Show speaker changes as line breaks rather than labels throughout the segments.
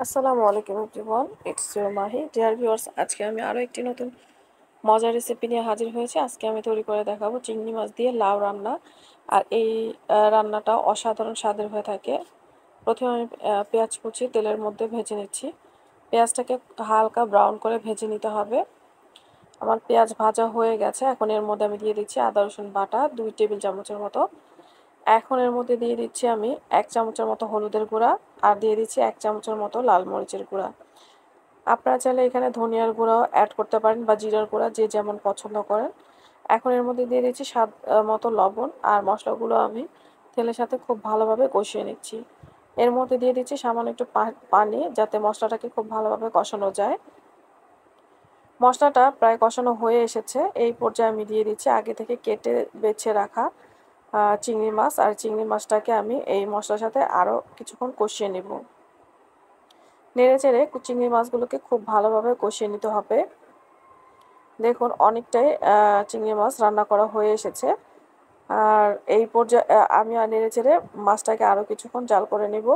আসসালামু আলাইকুম everyone, it's your Mahi. Dear viewers, আজকে আমি আরও একটি নতুন মজার রেসিপি নিয়ে হাজির হয়েছি। আজকে আমি তৈরি করে দেখাবো চিংড়ি মাছ দিয়ে লাউ রান্না। আর এই রান্নাটা অসাধারণ স্বাদের হয়ে থাকে। প্রথমে আমি পেঁয়াজ কুচি তেলের মধ্যে ভেজে নিচ্ছি। পেঁয়াজটাকে হালকা ব্রাউন করে ভেজে নিতে হবে। আমার পেঁয়াজ ভাজা হয়ে গেছে। এখন এর মধ্যে আমি দিয়ে দিচ্ছি আদা রসুন বাটা 2 টেবিল চামচের মতো। এখন এর মধ্যে দিয়ে দিচ্ছি আমি 1 চামচের মতো হলুদের গুঁড়া, আর দিয়ে দিচ্ছি 1 চামচের মতো লাল মরিচের গুঁড়া। আপনারা চাইলে এখানে ধনিয়ার গুঁড়াও অ্যাড করতে পারেন বা জিরার গুঁড়া, যে যেমন পছন্দ করেন। এখন এর মধ্যে দিয়ে দিচ্ছি স্বাদ মতো লবণ, আর মশলাগুলো আমি তেলের সাথে খুব ভালোভাবে কষিয়ে নিচ্ছি। এর মধ্যে দিয়ে দিচ্ছি সামান্য একটু পানি, যাতে মশলাটাকে খুব ভালোভাবে কষানো যায়। মশলাটা প্রায় কষানো হয়ে এসেছে। এই পর্যায়ে আমি দিয়ে দিচ্ছি আগে থেকে কেটে বেছে রাখা চিংড়ি মাছ, আর চিংড়ি মাছটাকে আমি এই মশলার সাথে আরও কিছুক্ষণ কষিয়ে নেব। নেড়েচেড়ে চিংড়ি মাছগুলোকে খুব ভালোভাবে কষিয়ে নিতে হবে। দেখুন, অনেকটাই চিংড়ি মাছ রান্না করা হয়ে এসেছে। আর এই পর্যায়ে আমি নেড়েচেড়ে মাছটাকে আরও কিছুক্ষণ জাল করে নেব।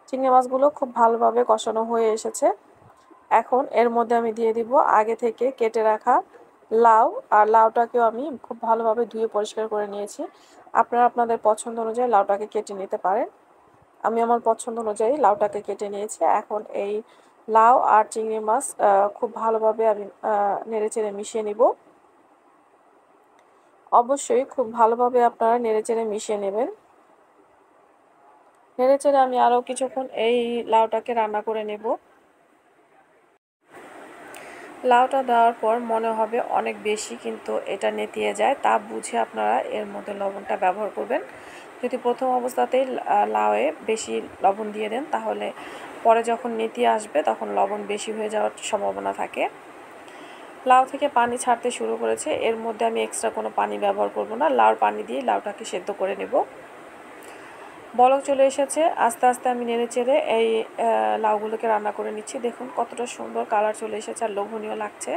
চিংড়ি মাছগুলো খুব ভালোভাবে কষানো হয়ে এসেছে। এখন এর মধ্যে আমি দিয়ে দিব আগে থেকে কেটে রাখা লাউ, আর লাউটাকেও আমি খুব ভালোভাবে ধুয়ে পরিষ্কার করে নিয়েছি। আপনারা আপনাদের পছন্দ অনুযায়ী লাউটাকে কেটে নিতে পারেন। আমি আমার পছন্দ অনুযায়ী লাউটাকে কেটে নিয়েছি। এখন এই লাউ আর চিংড়ি মাছ খুব ভালোভাবে আমি নেড়েচেড়ে মিশিয়ে নিব। অবশ্যই খুব ভালোভাবে আপনারা নেড়েচেড়ে মিশিয়ে নেবেন। নেড়েচেড়ে আমি আরও কিছুক্ষণ এই লাউটাকে রান্না করে নেব। লাউটা দেওয়ার পর মনে হবে অনেক বেশি, কিন্তু এটা নেতিয়ে যায়, তা বুঝে আপনারা এর মধ্যে লবণটা ব্যবহার করবেন। যদি প্রথম অবস্থাতেই লাউয়ে বেশি লবণ দিয়ে দেন, তাহলে পরে যখন নেতিয়ে আসবে তখন লবণ বেশি হয়ে যাওয়ার সম্ভাবনা থাকে। লাউ থেকে পানি ছাড়তে শুরু করেছে। এর মধ্যে আমি এক্সট্রা কোনো পানি ব্যবহার করব না। লাউর পানি দিয়ে লাউটাকে সেদ্ধ করে নেব। বলক চলে এসেছে। আস্তে আস্তে আমি নেড়েচেড়ে এই লাউগুলোকে রান্না করে নিচ্ছি। দেখুন কতটা সুন্দর কালার চলে এসেছে আর লোভনীয় লাগছে।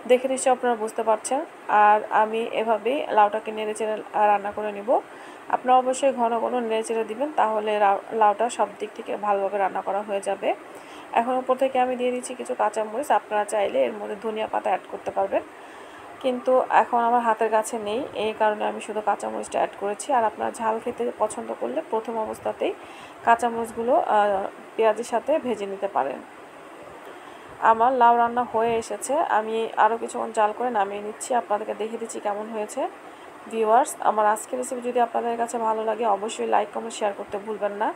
দেখে নিশ্চয়ই আপনারা বুঝতে পারছেন। আর আমি এভাবেই লাউটাকে নেড়েচেড়ে রান্না করে নিব। আপনারা অবশ্যই ঘন ঘন নেড়েচেড়ে দিবেন, তাহলে লাউটা সব দিক থেকে ভালোভাবে রান্না করা হয়ে যাবে। এখন উপর থেকে আমি দিয়ে দিচ্ছি কিছু কাঁচামরিচ। আপনারা চাইলে এর মধ্যে ধনিয়া পাতা অ্যাড করতে পারবেন, কিন্তু এখন আমার হাতের কাছে নেই, এই কারণে আমি শুধু কাঁচামরিচটা অ্যাড করেছি। আর আপনারা ঝাল খেতে পছন্দ করলে প্রথম অবস্থাতেই কাঁচামরিচগুলো পেঁয়াজের সাথে ভেজে নিতে পারেন। আমার লাউ রান্না হয়ে এসেছে। আমি আরও কিছুক্ষণ জাল করে নামিয়ে নিচ্ছি। আপনাদেরকে দেখে দিচ্ছি কেমন হয়েছে। ভিউয়ার্স, আমার আজকের রেসিপি যদি আপনাদের কাছে ভালো লাগে, অবশ্যই লাইক কমেন্ট শেয়ার করতে ভুলবেন না।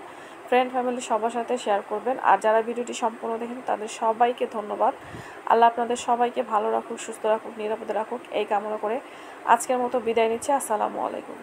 ফ্রেন্ড ফ্যামিলি সবার সাথে শেয়ার করবেন। আর যারা ভিডিওটি সম্পূর্ণ দেখেন তাদের সবাইকে ধন্যবাদ। আল্লাহ আপনাদের সবাইকে ভালো রাখুক, সুস্থ রাখুক, নিরাপদে রাখুক, এই কামনা করে আজকের মতো বিদায় নিচ্ছি। আসসালামু আলাইকুম।